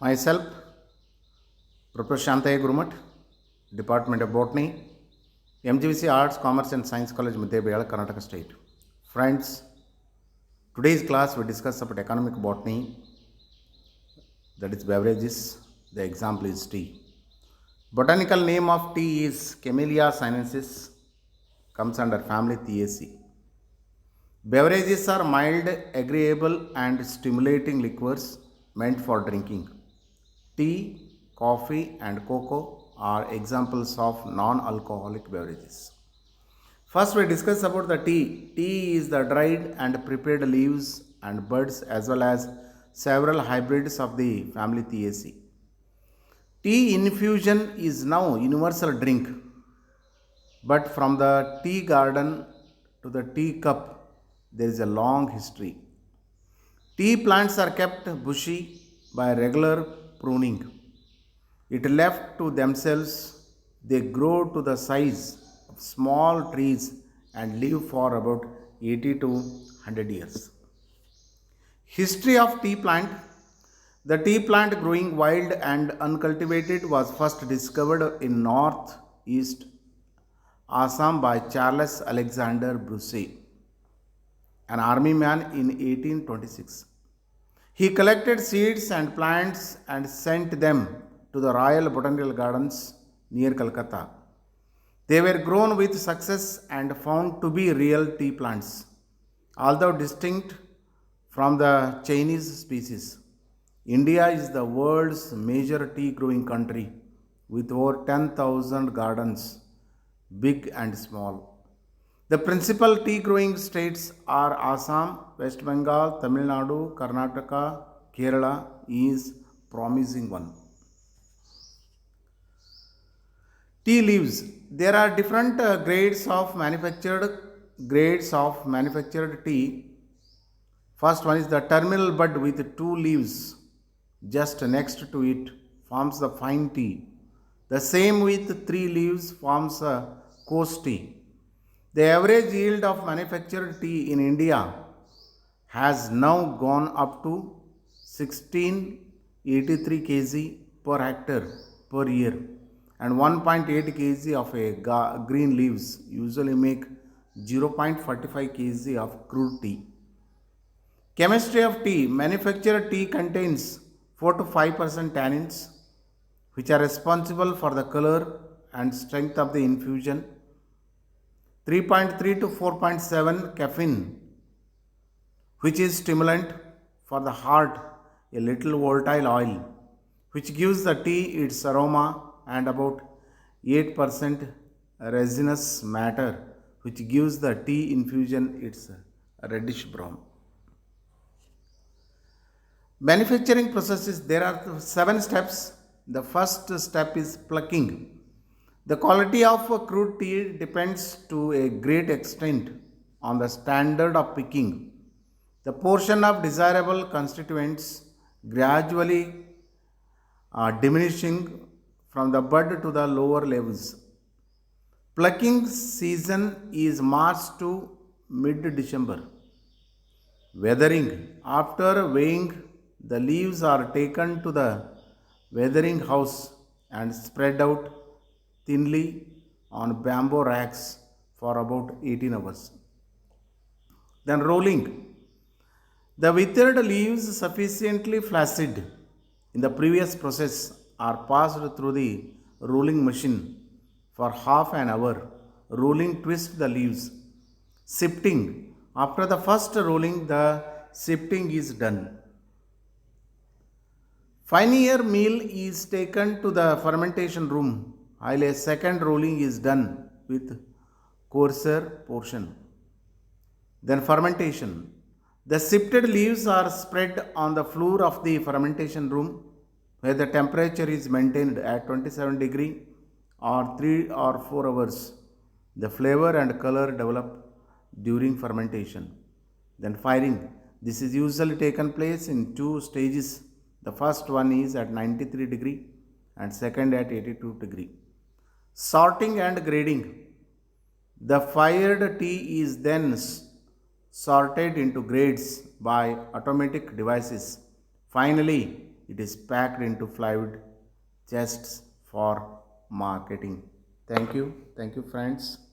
Myself, Professor Shantaya Gurumat, Department of Botany, MGVC Arts, Commerce and Science College, Muddebeyala, Karnataka State. Friends, today's class we discuss about economic botany, that is beverages. The example is tea. Botanical name of tea is Camellia sinensis, comes under family Theaceae. Beverages are mild, agreeable, and stimulating liquors meant for drinking. Tea, coffee, and cocoa are examples of non alcoholic beverages. First, we discuss about the tea. Tea is the dried and prepared leaves and buds as well as several hybrids of the family Theaceae. Tea infusion is now universal drink, but from the tea garden to the tea cup, there is a long history. Tea plants are kept bushy by regular pruning. If left to themselves, they grow to the size of small trees and live for about 80 to 100 years. History of tea plant. The tea plant growing wild and uncultivated was first discovered in northeast Assam by Charles Alexander Bruce, an army man in 1826. He collected seeds and plants and sent them to the Royal Botanical Gardens near Calcutta. They were grown with success and found to be real tea plants, although distinct from the Chinese species. India is the world's major tea growing country with over 10,000 gardens, big and small. The principal tea growing states are Assam, West Bengal, Tamil Nadu, Karnataka, Kerala is promising one. Tea leaves. There are different grades of manufactured tea. First one is the terminal bud with two leaves just next to it forms the fine tea. The same with three leaves forms a coarse tea. The average yield of manufactured tea in India has now gone up to 1683 kg per hectare per year, and 1.8 kg of a green leaves usually make 0.45 kg of crude tea. Chemistry of tea. Manufactured tea contains 4 to 5% tannins, which are responsible for the color and strength of the infusion. 3.3 to 4.7 caffeine, which is stimulant for the heart, a little volatile oil, which gives the tea its aroma, and about 8% resinous matter, which gives the tea infusion its reddish brown. Manufacturing processes, there are 7 steps. The first step is plucking. The quality of a crude tea depends to a great extent on the standard of picking. The portion of desirable constituents gradually diminishing from the bud to the lower levels. Plucking season is March to mid December. Weathering. After weighing, the leaves are taken to the weathering house and spread out thinly on bamboo racks for about 18 hours. Then rolling. The withered leaves sufficiently flaccid in the previous process are passed through the rolling machine for half an hour. Rolling twists the leaves. Sifting. After the first rolling, the sifting is done. Finer meal is taken to the fermentation room while a second rolling is done with coarser portion. Then fermentation. The sifted leaves are spread on the floor of the fermentation room where the temperature is maintained at 27 degree or 3 or 4 hours. The flavor and color develop during fermentation. Then firing. This is usually taken place in 2 stages. The first one is at 93 degree and second at 82 degree. Sorting and grading. The fired tea is then sorted into grades by automatic devices. Finally, It is packed into plywood just for marketing. Thank you friends.